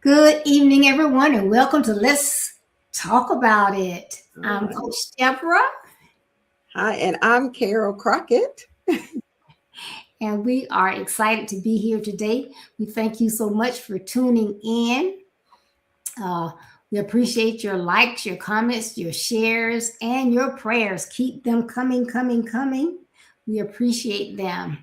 Good evening, everyone, and welcome to Let's Talk About It. All I'm right. Coach Deborah, Hi, and I'm Carol Crockett. and we are excited to be here today. We thank you so much for tuning in. Uh, we appreciate your likes, your comments, your shares, and your prayers. Keep them coming, coming, coming. We appreciate them.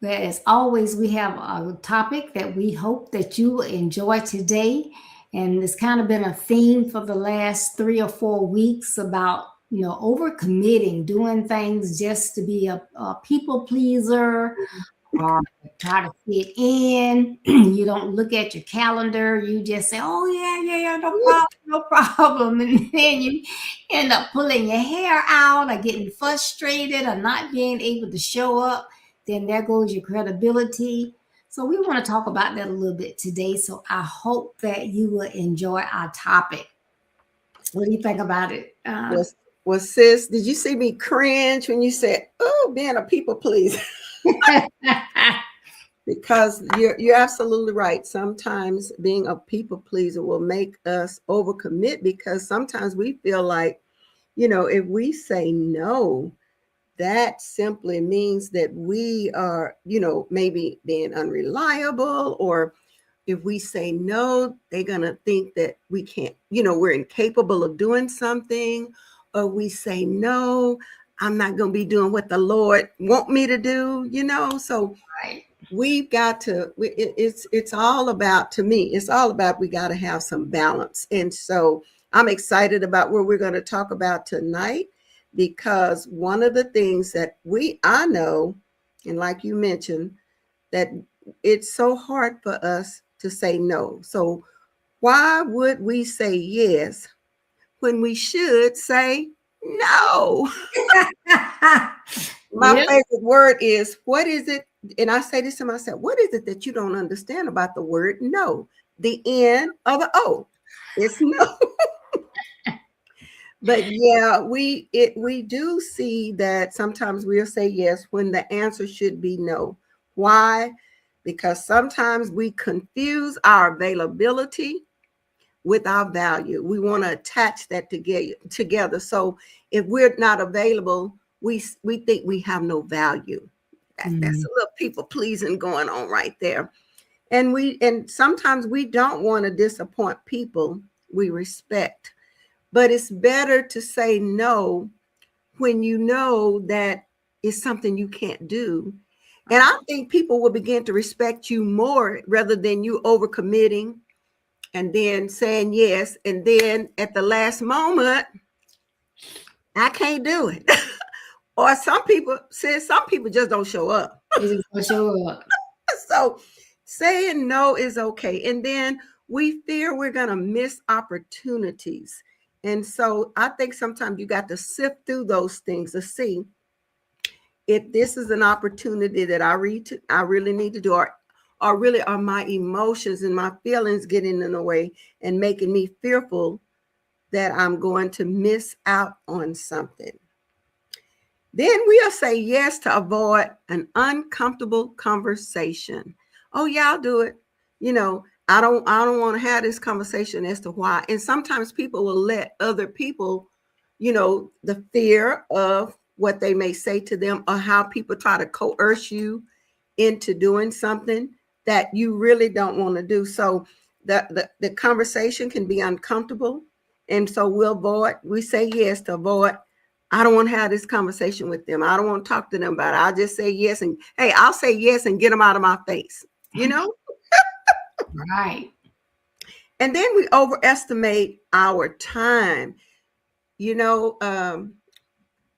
But as always, we have a topic that we hope that you will enjoy today. And it's kind of been a theme for the last 3 or 4 weeks about, overcommitting, doing things just to be a people pleaser or try to fit in. You don't look at your calendar. You just say, oh, yeah, no problem, no problem. And then you end up pulling your hair out or getting frustrated or not being able to show up. Then there goes your credibility. So we want to talk about that a little bit today. So I hope that you will enjoy our topic. What do you think about it? Was sis, did you see me cringe when you said, "Oh, being a people pleaser"? Because you're absolutely right. Sometimes being a people pleaser will make us overcommit because sometimes we feel like, if we say no, that simply means that we are, maybe being unreliable, or if we say no, they're going to think that we can't, we're incapable of doing something, or we say no, I'm not going to be doing what the Lord want me to do, So Right. we've got to, it's all about, to me, it's all about, we got to have some balance. And so I'm excited about what we're going to talk about tonight, because one of the things that I know, and like you mentioned, that it's so hard for us to say no. So why would we say yes when we should say no? My Yeah. favorite word is, what is it? And I say this to myself, what is it that you don't understand about the word no? The N or the O. It's no. But yeah, we do see that sometimes we'll say yes when the answer should be no. Why? Because sometimes we confuse our availability with our value. We want to attach that together. So if we're not available, we think we have no value. That's a little people pleasing going on right there. And sometimes we don't want to disappoint people we respect. But it's better to say no when you know that it's something you can't do. And I think people will begin to respect you more rather than you overcommitting and then saying yes. And then at the last moment, I can't do it. Or some people just don't show up. They just gonna show up. So saying no is okay. And then we fear we're going to miss opportunities. And so I think sometimes you got to sift through those things to see if this is an opportunity that I really need to do, or really are my emotions and my feelings getting in the way and making me fearful that I'm going to miss out on something. Then we'll say yes to avoid an uncomfortable conversation. Oh yeah, I'll do it. I don't want to have this conversation as to why. And sometimes people will let other people, the fear of what they may say to them, or how people try to coerce you into doing something that you really don't want to do. So the conversation can be uncomfortable. And so we say yes to avoid. I don't want to have this conversation with them. I don't want to talk to them about it. I'll just say yes. And hey, I'll say yes and get them out of my face, Right. And then we overestimate our time. I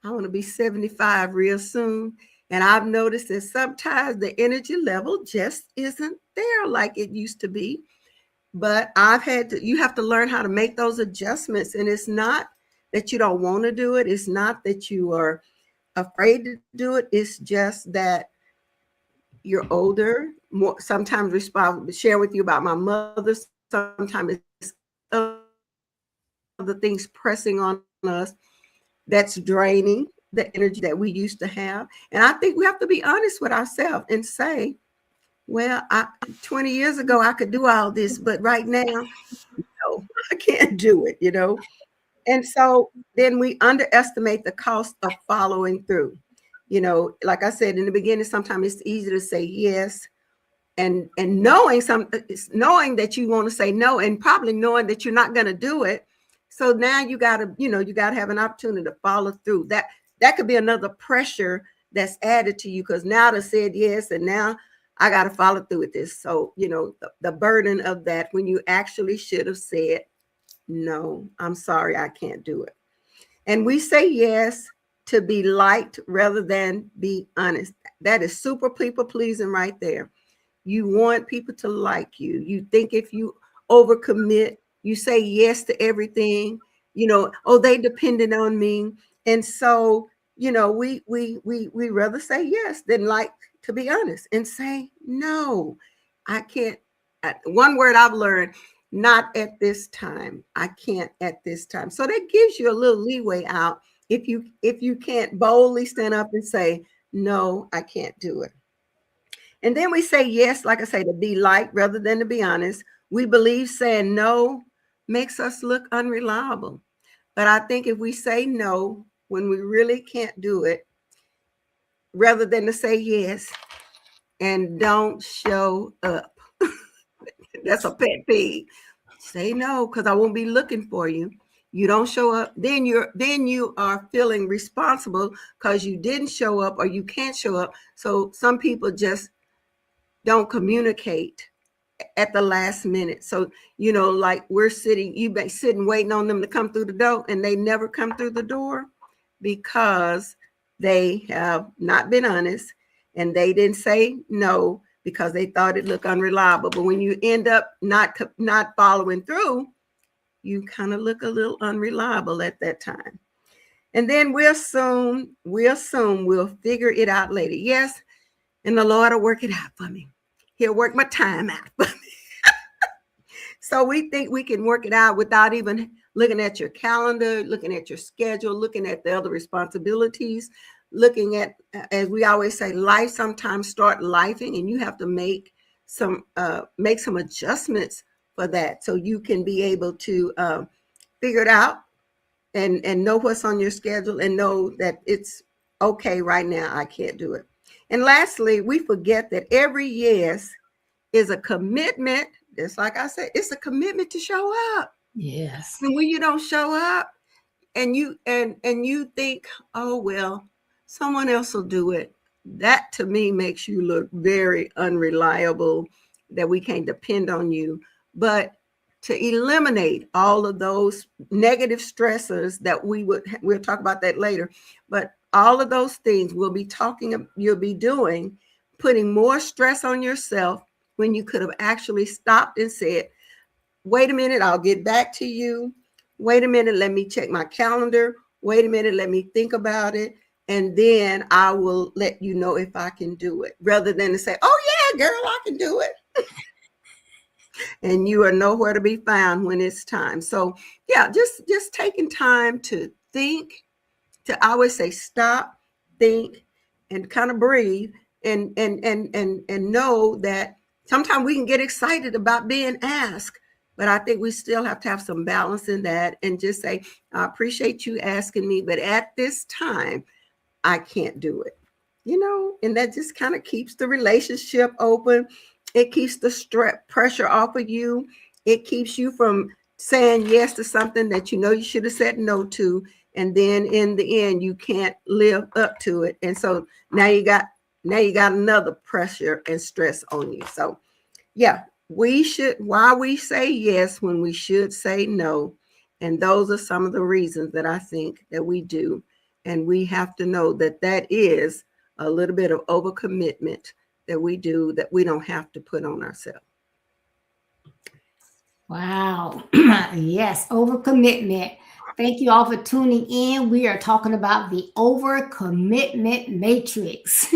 want to be 75 real soon. And I've noticed that sometimes the energy level just isn't there like it used to be. But you have to learn how to make those adjustments. And it's not that you don't want to do it. It's not that you are afraid to do it. It's just that you're older, more sometimes responsible. Share with you about my mother. Sometimes it's other things pressing on us that's draining the energy that we used to have. And I think we have to be honest with ourselves and say, well, 20 years ago, I could do all this, but right now, no, I can't do it, And so then we underestimate the cost of following through. Like I said in the beginning, sometimes it's easy to say yes, and knowing that you want to say no, and probably knowing that you're not going to do it. So now you gotta have an opportunity to follow through. That could be another pressure that's added to you, because now they said yes, and now I got to follow through with this. So the burden of that, when you actually should have said no, I'm sorry, I can't do it. And we say yes to be liked rather than be honest. That is super people pleasing right there. You want people to like you. You think if you overcommit, you say yes to everything, oh, they depended on me. And so, we rather say yes than like to be honest and say no. I can't. One word I've learned, not at this time. I can't at this time. So that gives you a little leeway out if you can't boldly stand up and say, no, I can't do it. And then we say yes, like I say, to be liked rather than to be honest. We believe saying no makes us look unreliable. But I think if we say no when we really can't do it, rather than to say yes and don't show up, that's a pet peeve. Say no, because I won't be looking for you. You don't show up, then you are feeling responsible because you didn't show up or you can't show up. So some people just don't communicate at the last minute. So, like you've been sitting waiting on them to come through the door, and they never come through the door because they have not been honest, and they didn't say no because they thought it looked unreliable. But when you end up not following through, you kind of look a little unreliable at that time. And then we'll figure it out later. Yes, and the Lord will work it out for me. He'll work my time out for me. So we think we can work it out without even looking at your calendar, looking at your schedule, looking at the other responsibilities, looking at, as we always say, life sometimes start lifing, and you have to make some adjustments for that, so you can be able to figure it out and know what's on your schedule and know that it's okay right now. I can't do it. And lastly, we forget that every yes is a commitment. Just like I said, it's a commitment to show up. Yes. And when you don't show up and you think, oh, well, someone else will do it, that to me makes you look very unreliable, that we can't depend on you. But to eliminate all of those negative stressors that we'll talk about that later, but all of those things you'll be doing, putting more stress on yourself when you could have actually stopped and said, wait a minute, I'll get back to you. Wait a minute, let me check my calendar. Wait a minute, let me think about it. And then I will let you know if I can do it, rather than to say, oh yeah, girl, I can do it. And you are nowhere to be found when it's time. So yeah, just taking time to think, to always say stop, think, and kind of breathe, and know that sometimes we can get excited about being asked, but I think we still have to have some balance in that and just say, I appreciate you asking me, but at this time, I can't do it. And that just kind of keeps the relationship open. It keeps the stress pressure off of you. It keeps you from saying yes to something that you should have said no to. And then in the end, you can't live up to it. And so now you got another pressure and stress on you. So yeah, why we say yes when we should say no. And those are some of the reasons that I think that we do. And we have to know that that is a little bit of overcommitment that we do, that we don't have to put on ourselves. Wow. Yes, overcommitment. Thank you all for tuning in. We are talking about the overcommitment matrix.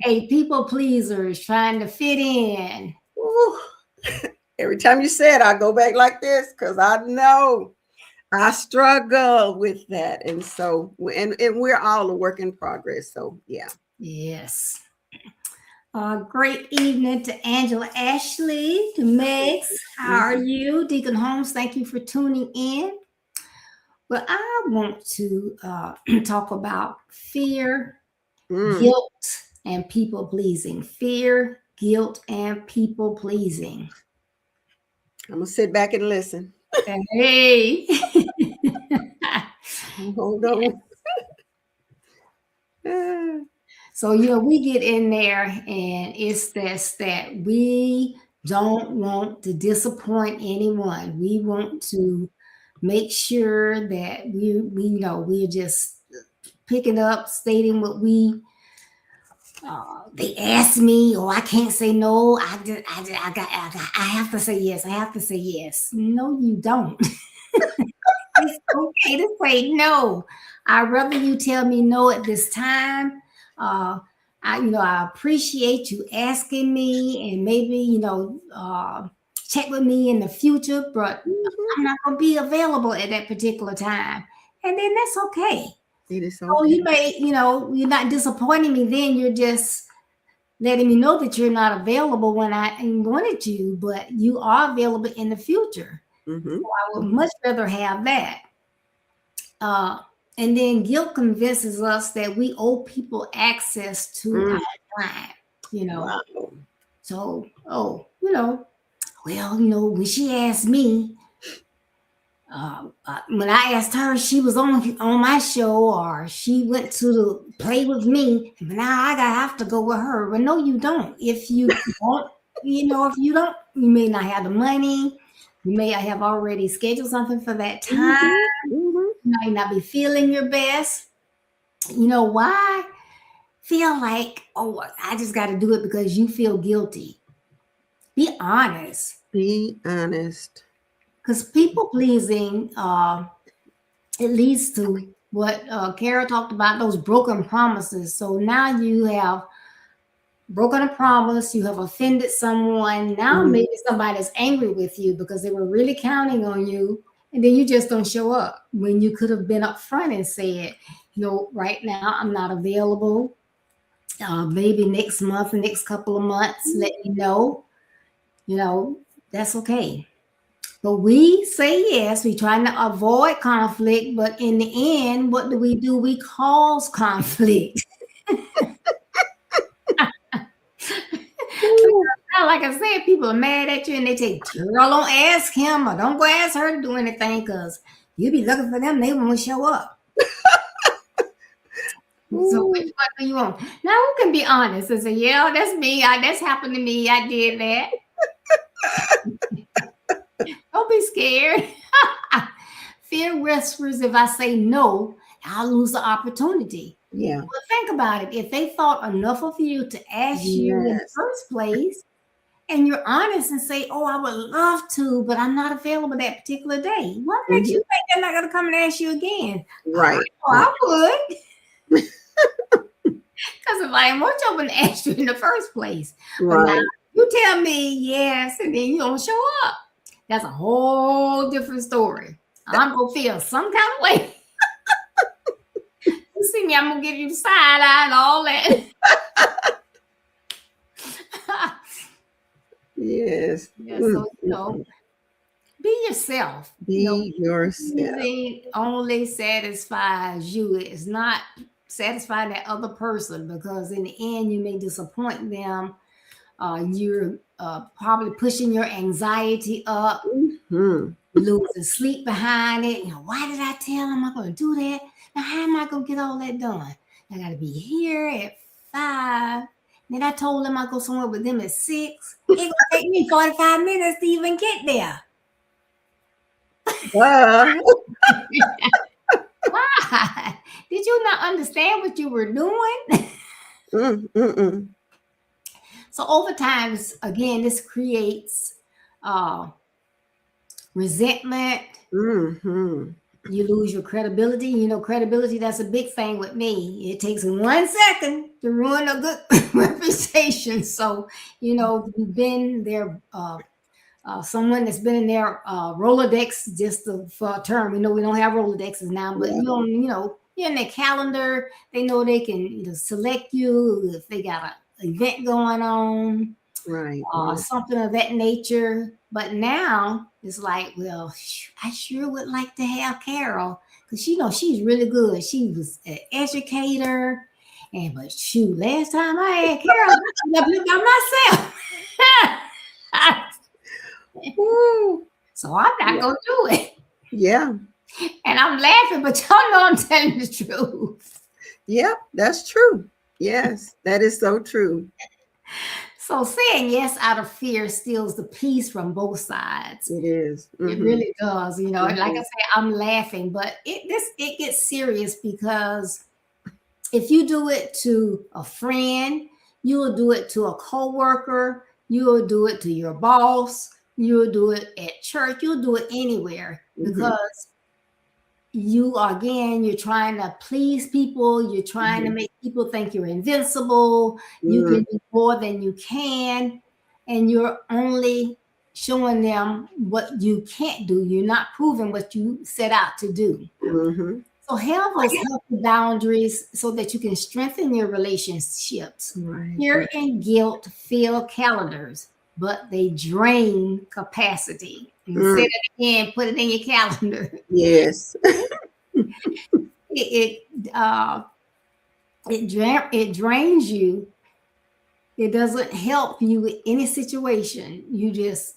Hey, people pleasers trying to fit in. Ooh. Every time you say it, I go back like this because I know I struggle with that. And so, and we're all a work in progress. So yeah. Yes. Great evening to Angela Ashley, to Megs. How are you? Deacon Holmes, thank you for tuning in. Well, I want to talk about fear, Mm, guilt, and people pleasing. Fear, guilt, and people pleasing. I'm gonna sit back and listen. Hey. Hold on. Ah, So, we get in there and it's this that we don't want to disappoint anyone. We want to make sure that we know we're just picking up, stating what they ask me, or I can't say no. I have to say yes. I have to say yes. No, you don't. It's okay to say no. I'd rather you tell me no at this time. Uh, I appreciate you asking me, and maybe check with me in the future. But mhm. I'm not gonna be available at that particular time, and then that's okay. It is So okay. you may, you're not disappointing me. Then you're just letting me know that you're not available when I wanted you, but you are available in the future. Mm-hmm. I would much rather have that. Uh, and then guilt convinces us that we owe people access to Mm, our time, you know. wow. So, when she asked me, when I asked her, she was on my show, or she went to the play with me. But now I gotta have to go with her. But no, you don't. If you don't, if you don't, you may not have the money. You may have already scheduled something for that time. Mm-hmm. Mm-hmm. You might not be feeling your best. You know why? Feel like, oh, I just got to do it because you feel guilty. Be honest, Be honest. because people pleasing it leads to what Kara talked about, those broken promises. So now you have broken a promise, you have offended someone. Now Mm, maybe somebody's angry with you because they were really counting on you, and then you just don't show up when you could have been upfront and said, right now I'm not available. Maybe next month, next couple of months, let me know. You know, that's okay. But we say yes, we trying to avoid conflict, but in the end, what do? We cause conflict. ooh, Like I said, people are mad at you and they say, girl, don't ask him or don't go ask her to do anything because you be looking for them, they won't show up. So which ooh. one do you want? Now who can be honest and say, yeah, that's me. That's happened to me. I did that. Don't be scared. Fear whispers if I say no, I'll lose the opportunity. Yeah. But think about it. If they thought enough of you to ask you in the Yes. first place, and you're honest and say, "Oh, I would love to, but I'm not available that particular day." What makes you Mhm. think they're not going to come and ask you again? Right. Oh, Right. I would, because if I didn't want you, I wouldn't ask you in the first place. But now Right. you tell me yes, and then you don't show up. That's a whole different story. I'm gonna feel some kind of way. You see me, I'm gonna give you the side eye and all that. Yes. Yeah, Mm, so mm, mm. be yourself. Be yourself. Pleasing only satisfies you. It's not satisfying that other person because in the end you may disappoint them. You're probably pushing your anxiety up, Hmm. losing sleep behind it. Why did I tell him I'm going to do that? Now how am I going to get all that done? I got to be here at 5. Then I told them I go somewhere with them at 6. It's going to take me 45 minutes to even get there. Uh, Why? Did you not understand what you were doing? mm, mm, mm. So over time, again, this creates uh, resentment. Mhm. You lose your credibility. Credibility, that's a big thing with me. It takes 1 second to ruin a good reputation. So, you've been there, someone that's been in their Rolodex, just for a term. We don't have Rolodexes now, but Yeah. you're in their calendar. They know they can select you if they got event going on, Right. something of that nature. But now it's like, well, I sure would like to have Carol because she's really good. She was an educator, and but shoot, last time I had Carol, I was up by myself. Woo. So I'm not Yeah. gonna do it. Yeah. And I'm laughing, but y'all know I'm telling the truth. Yep, that's true. Yes, that is so true. So saying yes out of fear steals the peace from both sides. It is. It Mm-hmm. really does, And like I Mm-hmm. say, I'm laughing, but it gets serious because if you do it to a friend, you will do it to a coworker, you will do it to your boss, you will do it at church, you'll do it anywhere because you're trying to please people, you're trying to make people think you're invincible, you can do more than you can, and you're only showing them what you can't do. You're not proving what you set out to do. Mm-hmm. So have those healthy boundaries so that you can strengthen your relationships. Right. Fear and guilt fill calendars, but they drain capacity. And say it again, put it in your calendar. Yes. It drains you. It doesn't help you with any situation. You just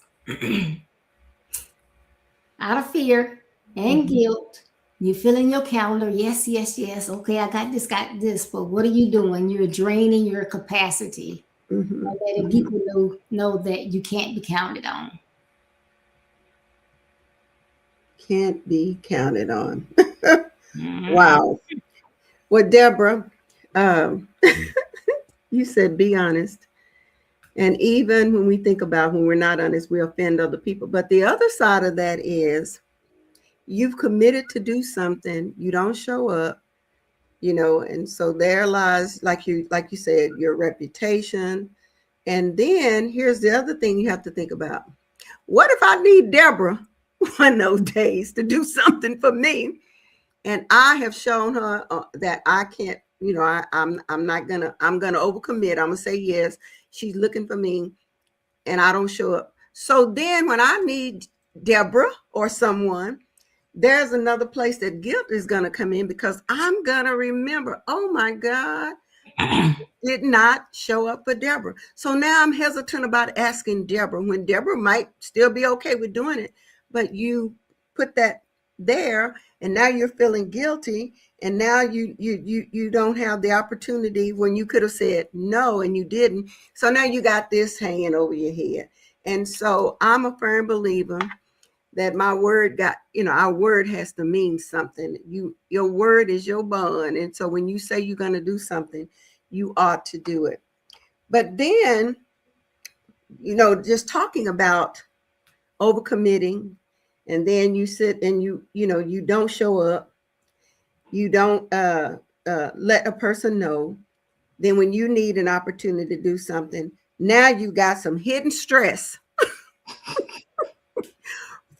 out of fear and guilt, you fill in your calendar. Yes, yes, yes. Okay, I got this. But what are you doing? You're draining your capacity. Mm-hmm. Letting people know that you can't be counted on. Can't be counted on. Wow. Well, Deborah, you said be honest. And even when we think about when we're not honest, we offend other people. But the other side of that is you've committed to do something, you don't show up, and so there lies, like you said, your reputation. And then here's the other thing you have to think about. What if I need Deborah one of those days to do something for me? And I have shown her that I can't, I'm gonna overcommit. I'm gonna say yes. She's looking for me and I don't show up. So then when I need Deborah or someone, there's another place that guilt is going to come in because I'm going to remember, oh my God, did not show up for Deborah. So now I'm hesitant about asking Deborah when Deborah might still be okay with doing it, but you put that there and now you're feeling guilty and now you don't have the opportunity when you could have said no and you didn't. So now you got this hanging over your head. And so I'm a firm believer that my word our word has to mean something. Your word is your bond. And so when you say you're going to do something, you ought to do it. But then, just talking about overcommitting, and then you sit and you don't show up, you don't let a person know. Then when you need an opportunity to do something, now you got some hidden stress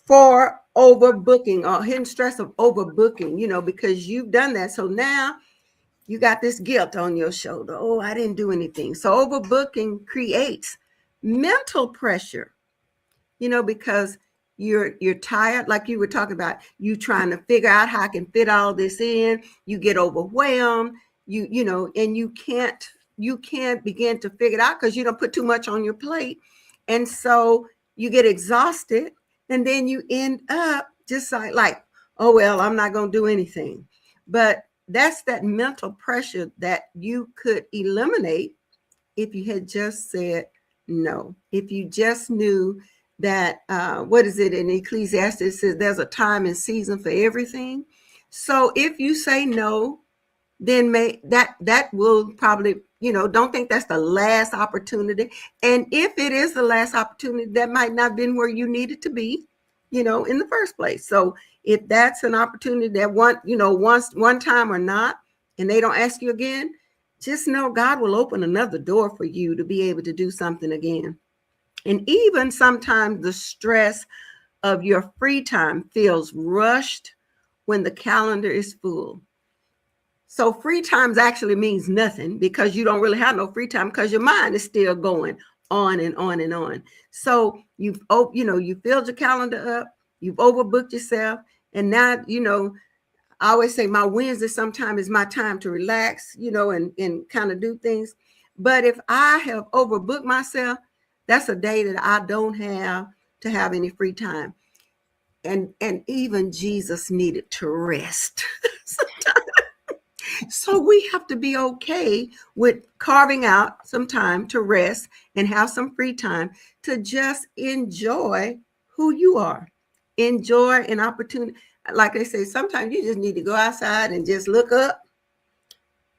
for overbooking or hidden stress of overbooking, because you've done that. So now you got this guilt on your shoulder. Oh, I didn't do anything. So overbooking creates mental pressure, because you're tired, like you were talking about, you trying to figure out how I can fit all this in. You get overwhelmed, and you can't begin to figure it out because you don't put too much on your plate. And so you get exhausted. And then you end up just like, oh, well, I'm not going to do anything. But that's that mental pressure that you could eliminate if you had just said no. If you just knew that, what is it in Ecclesiastes? It says there's a time and season for everything. So if you say no, then that will probably, don't think that's the last opportunity. And if it is the last opportunity, that might not have been where you needed to be, in the first place. So if that's an opportunity that one time or not, and they don't ask you again, just know God will open another door for you to be able to do something again. And even sometimes the stress of your free time feels rushed when the calendar is full. So free times actually means nothing because you don't really have no free time because your mind is still going on and on and on. So you filled your calendar up, you've overbooked yourself, and now I always say my Wednesday sometimes is my time to relax, and kind of do things. But if I have overbooked myself, that's a day that I don't have to have any free time. And even Jesus needed to rest. So we have to be okay with carving out some time to rest and have some free time to just enjoy who you are. Enjoy an opportunity. Like they say, sometimes you just need to go outside and just look up,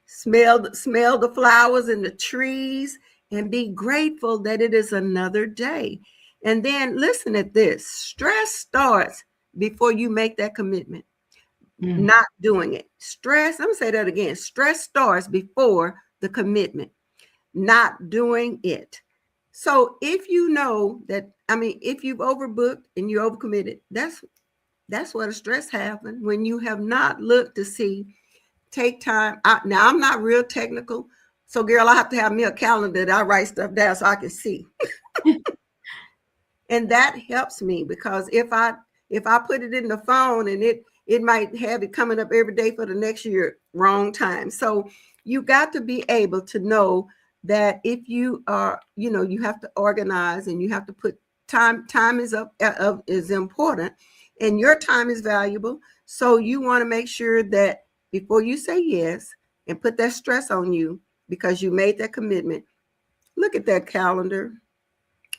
smell the flowers and the trees, and be grateful that it is another day. And then listen at this. Stress starts before you make that commitment. Not doing it. Stress, I'm going to say that again. Stress starts before the commitment, not doing it. So if you know that, if you've overbooked and you're overcommitted, that's where the stress happens, when you have not looked to see, take time. Now, I'm not real technical. So, girl, I have to have me a calendar that I write stuff down so I can see. And that helps me because if I put it in the phone and it might have it coming up every day for the next year, wrong time. So you got to be able to know that if you are, you have to organize and you have to put time. Time is important, and your time is valuable. So you want to make sure that before you say yes and put that stress on you because you made that commitment, look at that calendar,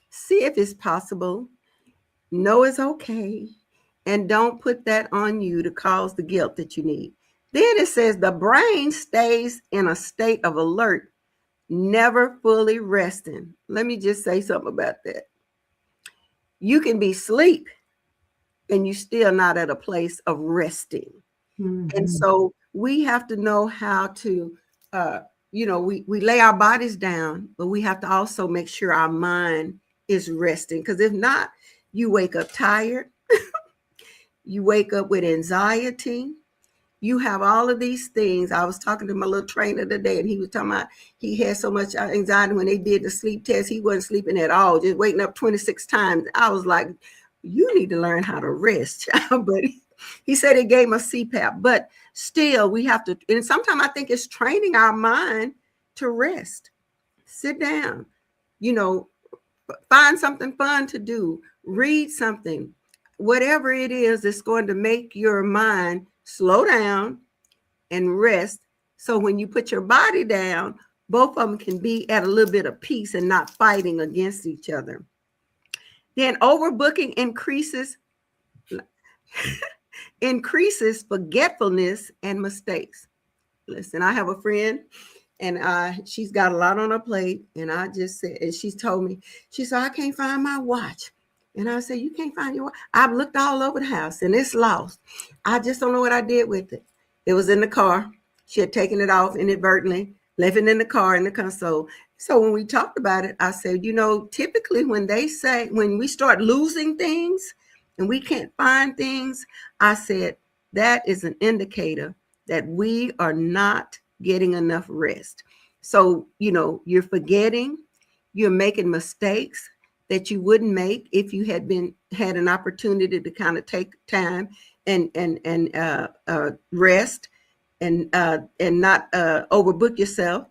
see if it's possible. Know it's okay. And don't put that on you to cause the guilt that you need. Then it says the brain stays in a state of alert, never fully resting. Let me just say something about that. You can be asleep and you're still not at a place of resting. Mm-hmm. And so we have to know how to, we lay our bodies down, but we have to also make sure our mind is resting. Because if not, you wake up tired. You wake up with anxiety. You have all of these things. I was talking to my little trainer today, and he was talking about he had so much anxiety when they did the sleep test. He wasn't sleeping at all, just waking up 26 times. I was like, you need to learn how to rest. But he said it gave him a CPAP. But still, we have to, and sometimes I think it's training our mind to rest. Sit down, find something fun to do, read something. Whatever it is that's going to make your mind slow down and rest. So when you put your body down, both of them can be at a little bit of peace and not fighting against each other. Then overbooking increases forgetfulness and mistakes. Listen, I have a friend and she's got a lot on her plate. And I just said, and she's told me, she said, I can't find my watch. And I said, you can't find your watch? I've looked all over the house and it's lost. I just don't know what I did with it. It was in the car. She had taken it off inadvertently, left it in the car in the console. So when we talked about it, I said, typically when we start losing things and we can't find things, I said, that is an indicator that we are not getting enough rest. So, you're forgetting, you're making mistakes that you wouldn't make if you had an opportunity to kind of take time and rest and not overbook yourself.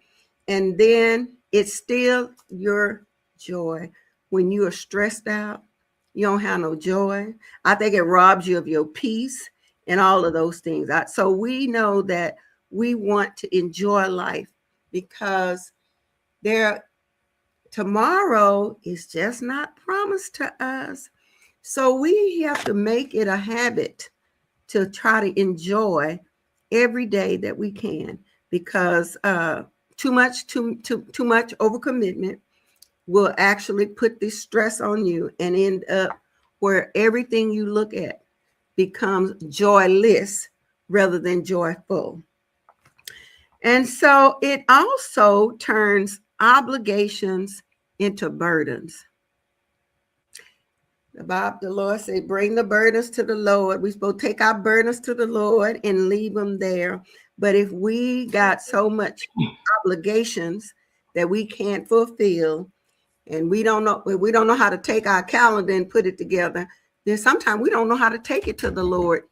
And then it's still your joy. When you are stressed out, you don't have no joy. I think it robs you of your peace and all of those things. So we know that we want to enjoy life because tomorrow is just not promised to us. So we have to make it a habit to try to enjoy every day that we can, because too much overcommitment will actually put this stress on you and end up where everything you look at becomes joyless rather than joyful. And so it also turns obligations into burdens. The Lord said, bring the burdens to the Lord. We're supposed to take our burdens to the Lord and leave them there. But if we got so much obligations that we can't fulfill, and we don't know how to take our calendar and put it together, then sometimes we don't know how to take it to the Lord,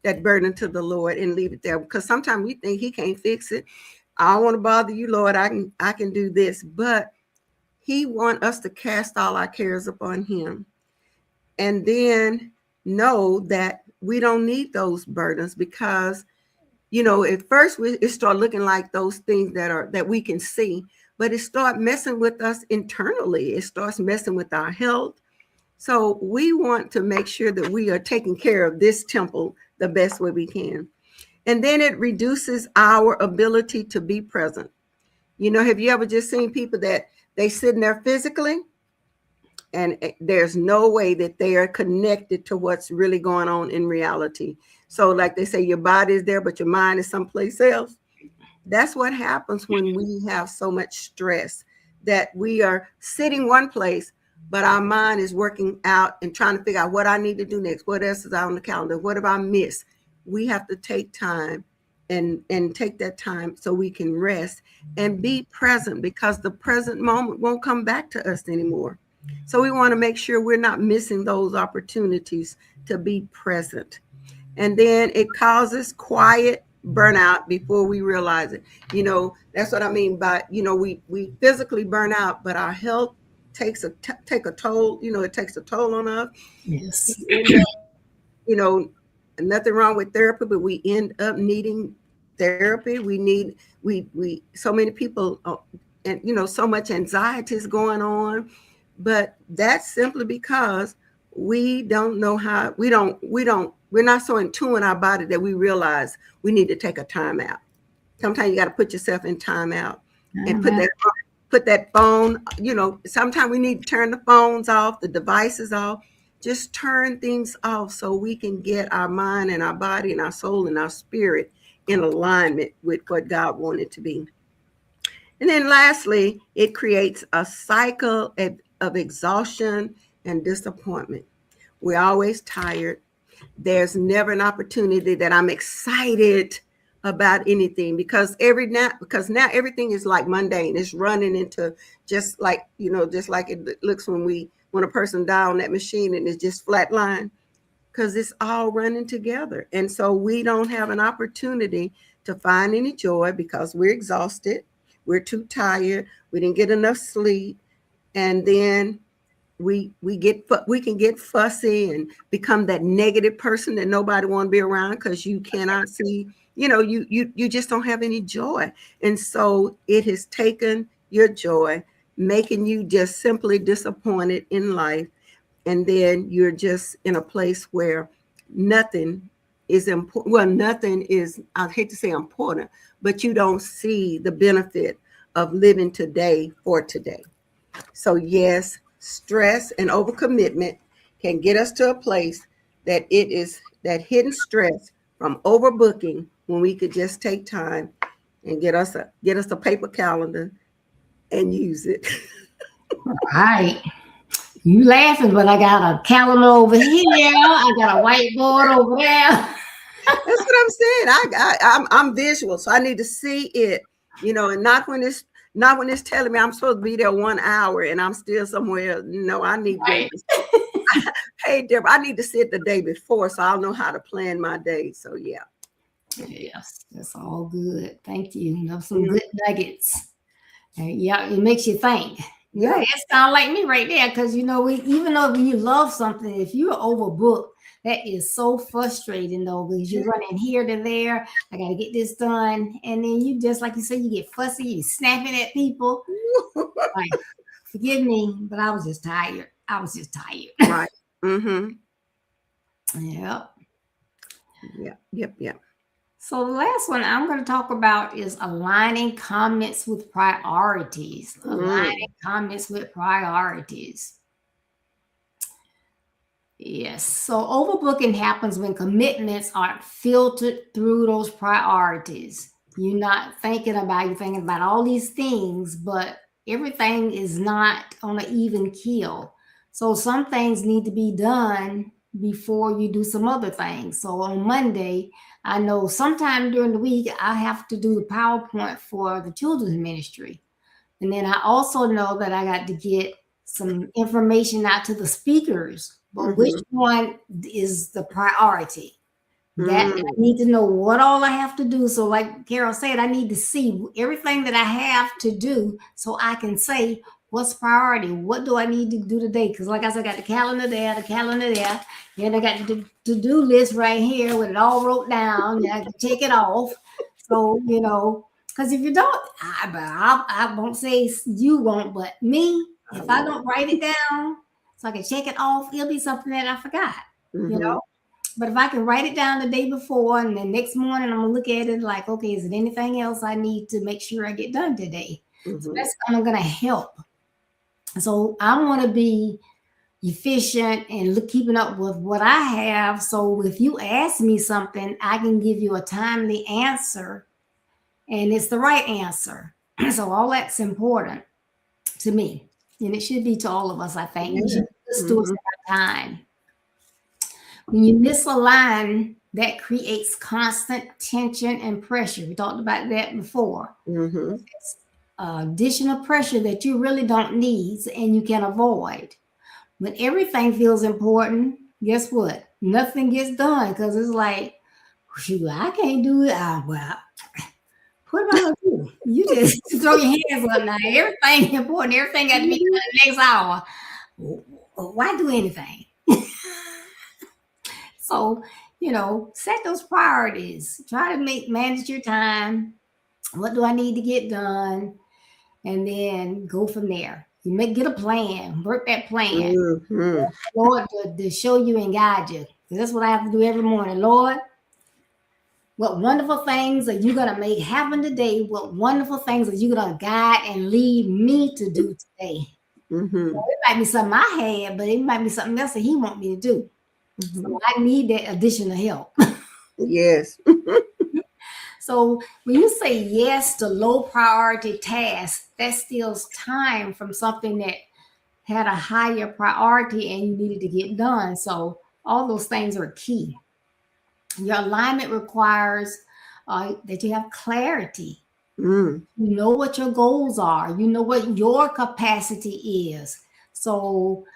that burden to the Lord, and leave it there. Because sometimes we think he can't fix it. I don't want to bother you, Lord. I can do this. But he wants us to cast all our cares upon him. And then know that we don't need those burdens, because, at first it start looking like those things that we can see, but it start messing with us internally. It starts messing with our health. So we want to make sure that we are taking care of this temple the best way we can. And then it reduces our ability to be present. Have you ever just seen people that they sitting there physically, and there's no way that they are connected to what's really going on in reality? So like they say, your body is there, but your mind is someplace else. That's what happens when we have so much stress, that we are sitting one place, but our mind is working out and trying to figure out what I need to do next. What else is on the calendar? What have I missed? We have to take time and take that time so we can rest and be present, because the present moment won't come back to us anymore. So we want to make sure we're not missing those opportunities to be present. And then it causes quiet burnout before we realize it. That's what I mean by, we physically burn out, but our health takes a toll. It takes a toll on us. Yes. Nothing wrong with therapy, but we end up needing therapy. We so many people, and so much anxiety is going on, but that's simply because we don't know how. We're not so in tune with our body that we realize we need to take a time out. Sometimes you got to put yourself in time out and put that phone. Sometimes we need to turn the phones off, the devices off. Just turn things off so we can get our mind and our body and our soul and our spirit in alignment with what God wanted to be. And then lastly, it creates a cycle of exhaustion and disappointment. We're always tired. There's never an opportunity that I'm excited about anything, because now everything is like mundane. It's running into just like it looks when a person dies on that machine and it's just flatline, because it's all running together. And so we don't have an opportunity to find any joy because we're exhausted. We're too tired. We didn't get enough sleep. And then we can get fussy and become that negative person that nobody want to be around, because you cannot see, you just don't have any joy. And so it has taken your joy, making you just simply disappointed in life. And then you're just in a place where nothing is important. Well, nothing is, I hate to say important, but you don't see the benefit of living today for today. So yes, stress and overcommitment can get us to a place that it is that hidden stress from overbooking, when we could just take time and get us a paper calendar and use it. Right. You laughing, but I got a calendar over here. I got a whiteboard over there. That's what I'm saying. I'm visual, so I need to see it, and not when it's telling me I'm supposed to be there 1 hour and I'm still somewhere. No, I need Right. Hey, Deborah, I need to see it the day before, so I'll know how to plan my day. So yeah. Yes, that's all good. Thank you. Some good nuggets. Yeah, it makes you think. Yeah, it sounds like me right there, because even though you love something, if you're overbooked, that is so frustrating though, because you're running here to there. I got to get this done, and then you just like you said, you get fussy, you snapping at people. Like, forgive me, but I was just tired. Right. Mm-hmm. Yep. Yep. So the last one I'm going to talk about is aligning comments with priorities. Aligning comments with priorities. Yes. So overbooking happens when commitments aren't filtered through those priorities. You're thinking about all these things, but everything is not on an even keel. So some things need to be done before you do some other things. So on Monday, I know sometime during the week, I have to do the PowerPoint for the children's ministry. And then I also know that I got to get some information out to the speakers, but which Mm-hmm. one is the priority? That I Mm-hmm. need to know what all I have to do. So, like Carol said, I need to see everything that I have to do so I can say what's priority. What do I need to do today? Because, like I said, I got the calendar there, the calendar there. Then I got the to-do list right here with it all wrote down. And I can check it off. So, because if you don't, I won't say you won't, but me, I if I will. don't write it down so I can check it off, it'll be something that I forgot. You Mm-hmm. know. But if I can write it down the day before and then next morning I'm gonna look at it like, okay, is there anything else I need to make sure I get done today? So Mm-hmm. that's kind of gonna help. So I want to be efficient and keeping up with what I have. So if you ask me something, I can give you a timely answer and it's the right answer. So all that's important to me. And it should be to all of us, I think. We Yeah. should be good stewards Mm-hmm. of our time. When you misalign, that creates constant tension and pressure. We talked about that before. Mm-hmm. It's additional pressure that you really don't need and you can avoid. When everything feels important, guess what? Nothing gets done because it's like, shoot, I can't do it. Well, what am I going to do? You just throw your hands up now. Everything important. Everything got to be done the next hour. Why do anything? So, set those priorities. Try to manage your time. What do I need to get done? And then go from there. Get a plan, work that plan. Mm-hmm. Lord, to show you and guide you. 'Cause that's what I have to do every morning. Lord, what wonderful things are you going to make happen today? What wonderful things are you going to guide and lead me to do today? Mm-hmm. It might be something I had, but it might be something else that He want me to do. Mm-hmm. So I need that additional help. Yes. So when you say yes to low priority tasks, that steals time from something that had a higher priority and you needed to get done. So all those things are key. Your alignment requires that you have clarity. Mm. You know what your goals are. You know what your capacity is. So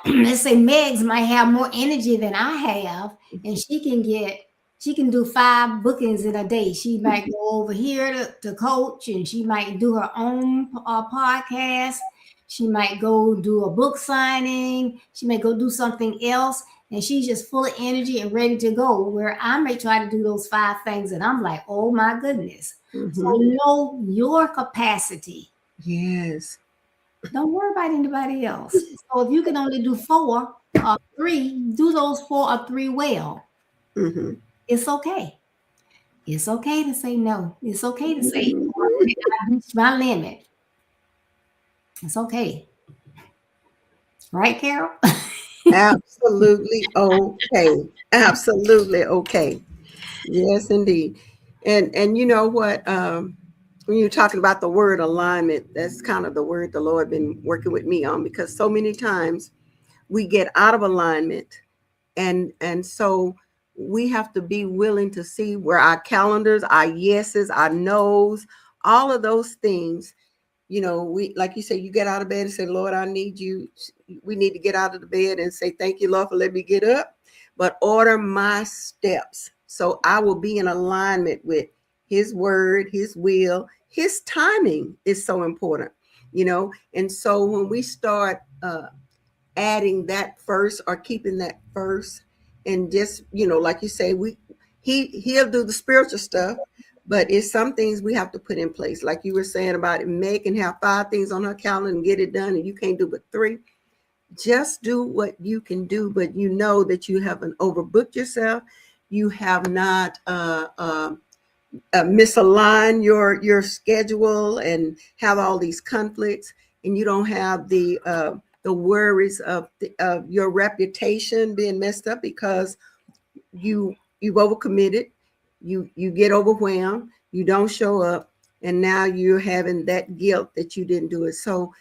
let's say Megs might have more energy than I have, and she can do 5 bookings in a day. She might go over here to coach, and she might do her own podcast. She might go do a book signing. She may go do something else, and she's just full of energy and ready to go. Where I may try to do those 5 things, and I'm like, oh my goodness. So Mm-hmm. know your capacity. Yes. Don't worry about anybody else. So if you can only do 4 or 3, do those 4 or 3 well. Mm-hmm. It's okay. It's okay to say no. It's okay to say Mm-hmm. I reached my limit. It's okay. Right, Carol? Absolutely okay. Absolutely okay. Yes, indeed. And you know what? When you're talking about the word alignment, that's kind of the word the Lord been working with me on, because so many times we get out of alignment, and so we have to be willing to see where our calendars, our yeses, our nos, all of those things. We, like you say, you get out of bed and say, Lord, I need you. We need to get out of the bed and say, thank you, Lord, for letting me get up, but order my steps so I will be in alignment with His word, His will. His timing is so important. And so when we start adding that first or keeping that first, and just, like you say, he'll do the spiritual stuff, but it's some things we have to put in place, like you were saying about it. Meg can have 5 things on her calendar and get it done, and you can't do but 3. Just do what you can do, but you know that you haven't overbooked yourself. You have not misalign your schedule and have all these conflicts, and you don't have the worries of your reputation being messed up because you've overcommitted. You get overwhelmed, you don't show up, and now you're having that guilt that you didn't do it. So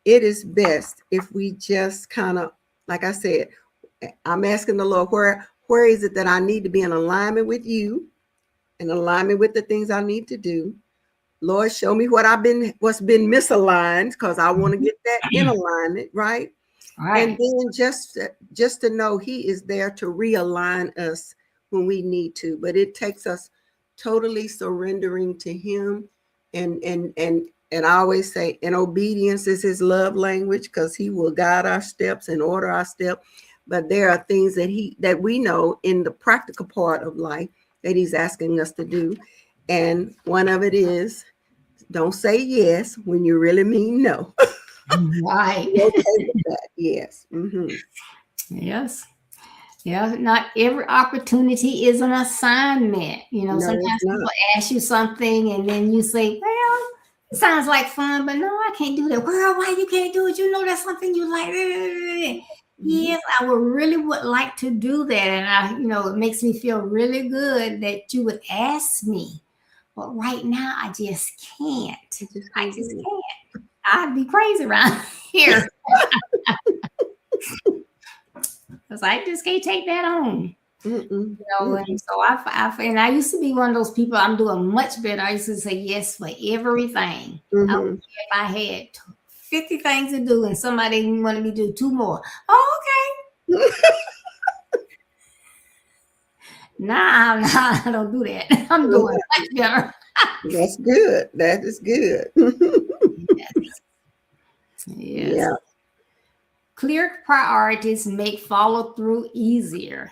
it is best if we just kind of, like I said, I'm asking the Lord, where is it that I need to be in alignment with you, in alignment with the things I need to do? Lord, show me what's been misaligned, because I want to get that in alignment, right? Right. And then just to know He is there to realign us when we need to. But it takes us totally surrendering to Him, and I always say, and obedience is His love language, because He will guide our steps and order our steps. But there are things that we know in the practical part of life that He's asking us to do. And one of it is, don't say yes when you really mean no. Right. Be okay with that. Yes. Yes. Yeah. Not every opportunity is an assignment. No, it's Sometimes people not. ask you something and then you say, well, it sounds like fun, but no, I can't do that. Well, why you can't do it? That's something you like. Mhm. Yes, I would like to do that. And it makes me feel really good that you would ask me. But right now, I just can't. You just I can't just do it. can't. I'd be crazy around here because I just can't take that on. Mm-mm. And so I used to be one of those people. I'm doing much better. I used to say yes for everything. I don't Mm-hmm. care if I had 50 things to do and somebody wanted me to do 2 more. Oh, okay. Nah, I don't do that. I'm doing much better. That's good. That is good. Yes. Yes. Yeah. Clear priorities make follow through easier.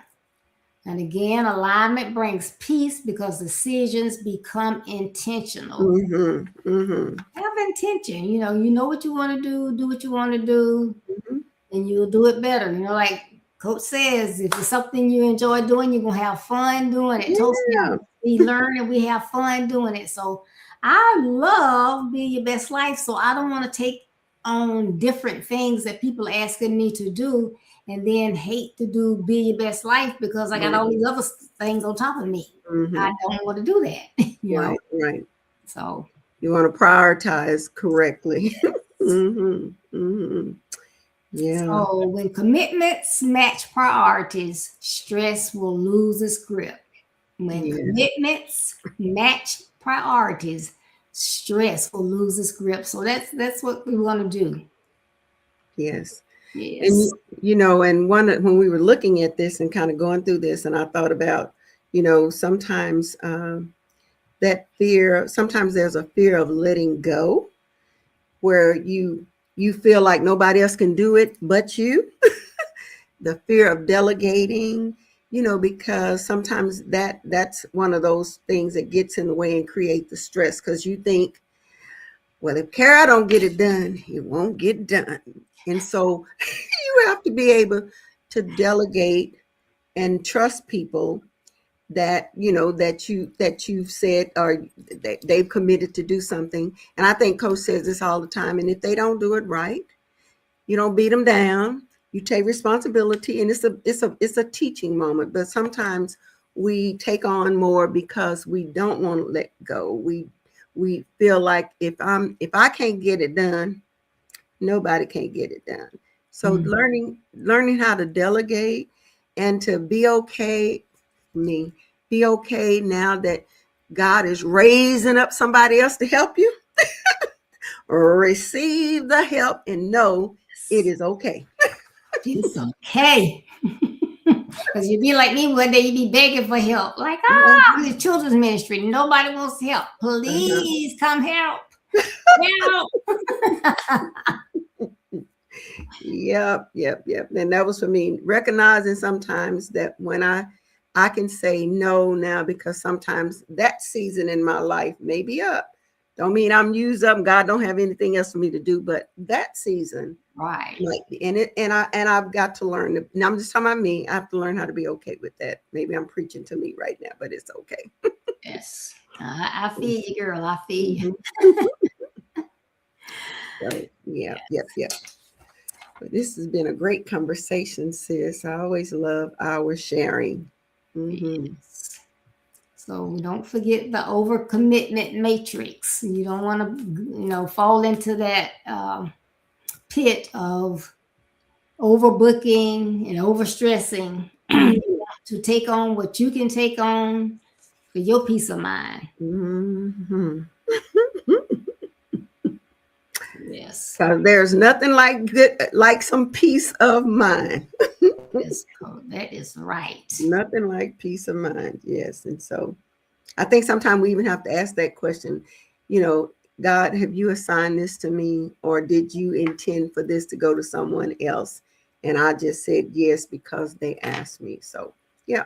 And again, alignment brings peace because decisions become intentional. Mm-hmm. Mm-hmm. Have intention. You know what you want to do what you want to do, Mm-hmm. and you'll do it better. Like Coach says, if it's something you enjoy doing, you're going to have fun doing it. Yeah. Toastmasters, we learn and we have fun doing it. So I love Be Your Best Life. So I don't want to take on different things that people are asking me to do and then hate to do Be Your Best Life because I got Right. all these other things on top of me. Mm-hmm. I don't want to do that. Right. Right. So You want to prioritize correctly. Mm-hmm. Mm-hmm. Yeah. So when commitments match priorities, stress will lose its grip. When Yes. commitments match priorities, stress will lose its grip. So that's what we want to do. Yes. And Yes. and when we were looking at this and kind of going through this, and I thought about, sometimes that fear, sometimes there's a fear of letting go, where you feel like nobody else can do it but you. The fear of delegating, because sometimes that's one of those things that gets in the way and create the stress, because you think, well, if Kara don't get it done, it won't get done. And so you have to be able to delegate and trust people that you've said, or they've committed to do something. And I think Coach says this all the time, and if they don't do it right, you don't beat them down, you take responsibility. And it's a teaching moment. But sometimes we take on more because we don't want to let go. We feel like if I can't get it done, nobody can get it done. So learning how to delegate and to be okay, be okay now that God is raising up somebody else to help you. Receive the help and know it is okay. It's okay. Because you'd be like me one day, you'd be begging for help. Like, Uh-huh. the children's ministry, nobody wants help. Uh-huh. Please come help. Help. Yep. And that was for me, recognizing sometimes that when I can say no now, because sometimes that season in my life may be up. Don't mean I'm used up and God don't have anything else for me to do, but that season Right. might be in it. And I've got to learn. Now I'm just talking about me. I have to learn how to be okay with that. Maybe I'm preaching to me right now, but it's okay. Yes. I feel you, girl. I feel you. Mhm. So, yep. But this has been a great conversation, sis. I always love our sharing. Mm-hmm. Yes. So don't forget the overcommitment matrix. You don't want to, fall into that pit of overbooking and overstressing to take on what you can take on for your peace of mind. Mm-hmm. Yes. There's nothing like some peace of mind. That is right. Nothing like peace of mind. Yes. And so I think sometimes we even have to ask that question, God, have you assigned this to me, or did you intend for this to go to someone else? And I just said yes because they asked me. So yeah,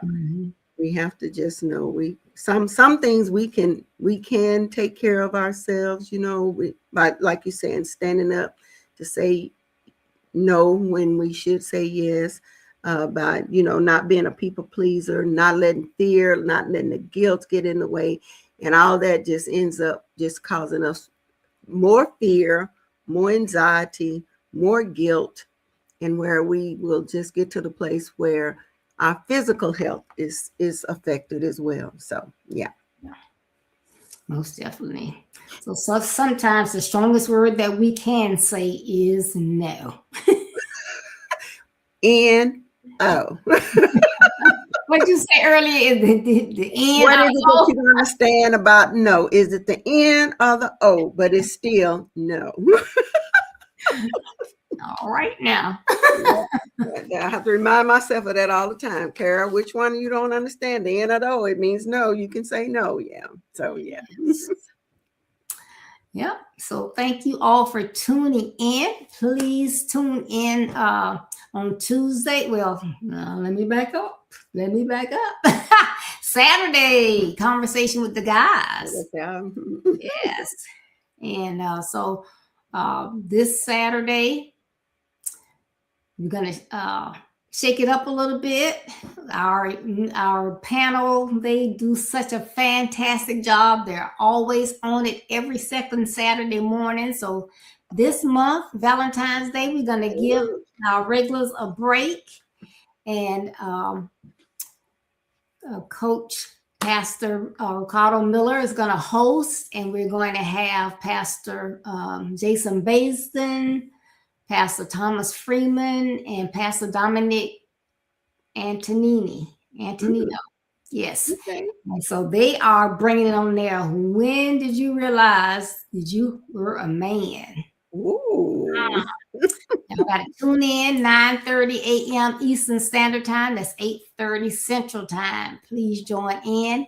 we have to just know some things we can take care of ourselves, by, like you're saying, standing up to say no when we should say yes, by not being a people pleaser, not letting fear, not letting the guilt get in the way, and all that just ends up just causing us more fear, more anxiety, more guilt, and where we will just get to the place where our physical health is affected as well. So yeah. Most definitely. So sometimes the strongest word that we can say is no. N-O. What you say earlier is the N. What is it that you don't understand about no? Is it the N or the O? But it's still no. All right now. I have to remind myself of that all the time. Kara, which one you don't understand? The N or the O? It means no. You can say no. Yeah. So yeah. Yep. So thank you all for tuning in. Please tune in on Tuesday. Well, let me back up. Saturday, conversation with the guys. Yes. And so this Saturday, we're going to shake it up a little bit. Our panel, they do such a fantastic job. They're always on it every second Saturday morning. So this month, Valentine's Day, we're going to give our regulars a break. And Coach Pastor Ricardo Miller is going to host, and we're going to have Pastor Jason Basden, Pastor Thomas Freeman, and Pastor Dominic Antonino. Yes. Okay. And so they are bringing it on there. When did you realize that you were a man? Ooh. You got to tune in 9:30 a.m. Eastern Standard Time. That's 8:30 Central Time. Please join in.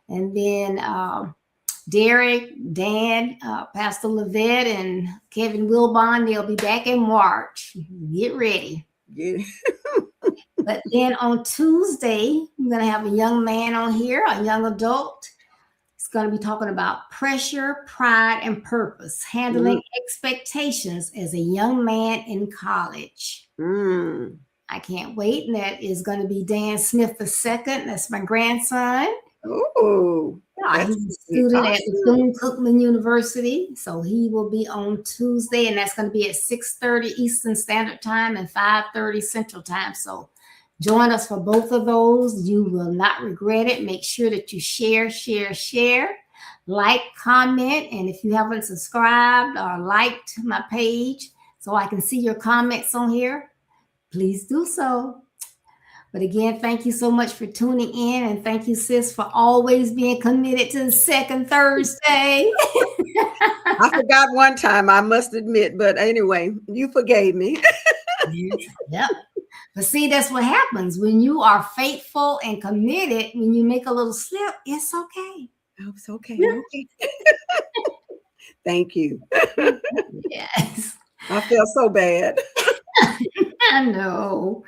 And then Derek, Dan, Pastor Levette, and Kevin Wilbon, they'll be back in March. Get ready. Yeah. But then on Tuesday, we're going to have a young man on here, a young adult. He's going to be talking about pressure, pride, and purpose, handling expectations as a young man in college. I can't wait. And that is going to be Dan Smith II. That's my grandson. Oh, he's a student at Bethune-Cookman University. So he will be on Tuesday, and that's going to be at 6:30 Eastern Standard Time and 5:30 Central Time. So join us for both of those. You will not regret it. Make sure that you share, like, comment. And if you haven't subscribed or liked my page so I can see your comments on here, please do so. But again, thank you so much for tuning in. And thank you, sis, for always being committed to the second Thursday. I forgot one time, I must admit. But anyway, you forgave me. Yep. But see, that's what happens when you are faithful and committed. When you make a little slip, it's okay. Oh, it's okay. Okay. Thank you. Yes. I feel so bad. I know.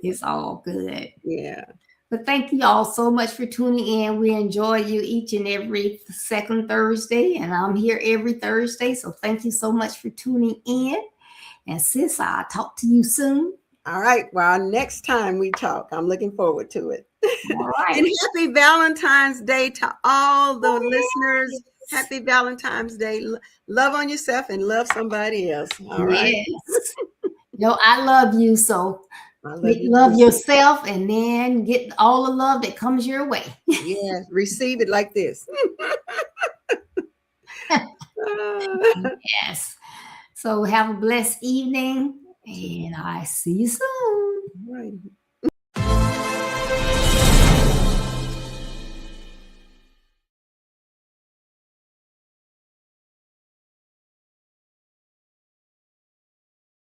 It's all good. Yeah. But thank you all so much for tuning in. We enjoy you each and every second Thursday, and I'm here every Thursday. So thank you so much for tuning in. And sis, I'll talk to you soon. All right. Well, next time we talk, I'm looking forward to it. All right. And happy Valentine's Day to all the listeners. Happy Valentine's Day. Love on yourself and love somebody else. All right. Yes. I love you. So love yourself, and then get all the love that comes your way. Yes. Receive it like this. Yes. So have a blessed evening, and I see you soon. Right.